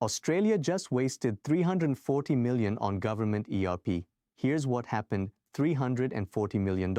Australia just wasted $340 million on government ERP. Here's what happened: $340 million.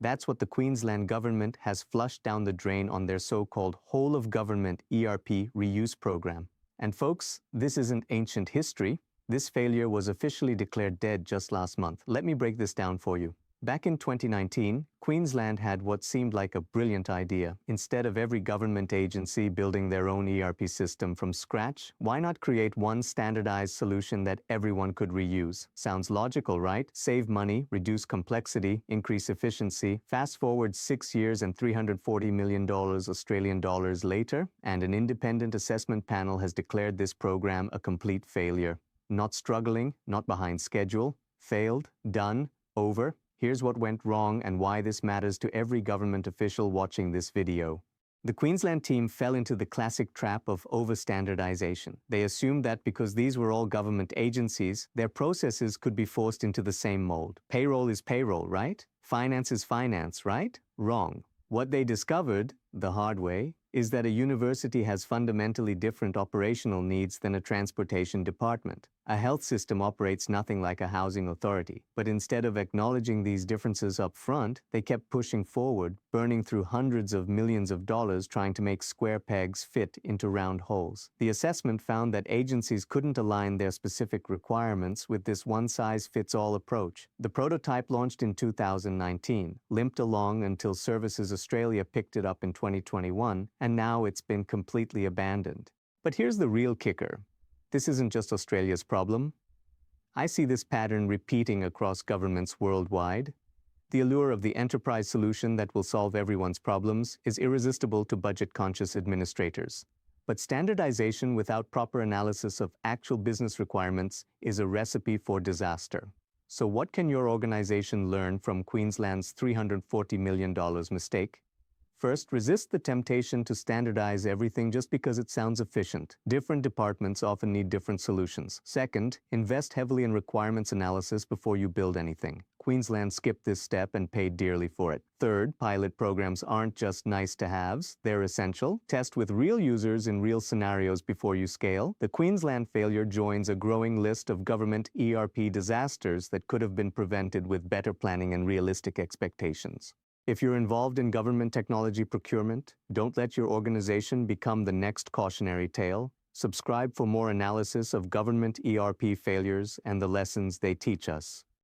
That's what the Queensland government has flushed down the drain on their so-called whole-of-government ERP reuse program. And folks, this isn't ancient history. This failure was officially declared dead just last month. Let me break this down for you. Back in 2019, Queensland had what seemed like a brilliant idea. Instead of every government agency building their own ERP system from scratch, why not create one standardized solution that everyone could reuse? Sounds logical, right? Save money, reduce complexity, increase efficiency. Fast forward 6 years and $340 million Australian dollars later, and an independent assessment panel has declared this program a complete failure. Not struggling, not behind schedule, failed, done, over. Here's what went wrong and why this matters to every government official watching this video. The Queensland team fell into the classic trap of over-standardization. They assumed that because these were all government agencies, their processes could be forced into the same mold. Payroll is payroll, right? Finance is finance, right? Wrong. What they discovered, the hard way, is that a university has fundamentally different operational needs than a transportation department. A health system operates nothing like a housing authority. But instead of acknowledging these differences up front, they kept pushing forward, burning through hundreds of millions of dollars trying to make square pegs fit into round holes. The assessment found that agencies couldn't align their specific requirements with this one-size-fits-all approach. The prototype launched in 2019, limped along until Services Australia picked it up in 2021, and now it's been completely abandoned. But here's the real kicker. This isn't just Australia's problem. I see this pattern repeating across governments worldwide. The allure of the enterprise solution that will solve everyone's problems is irresistible to budget-conscious administrators. But standardization without proper analysis of actual business requirements is a recipe for disaster. So what can your organization learn from Queensland's $340 million mistake? First, resist the temptation to standardize everything just because it sounds efficient. Different departments often need different solutions. Second, invest heavily in requirements analysis before you build anything. Queensland skipped this step and paid dearly for it. Third, pilot programs aren't just nice-to-haves, they're essential. Test with real users in real scenarios before you scale. The Queensland failure joins a growing list of government ERP disasters that could have been prevented with better planning and realistic expectations. If you're involved in government technology procurement, don't let your organization become the next cautionary tale. Subscribe for more analysis of government ERP failures and the lessons they teach us.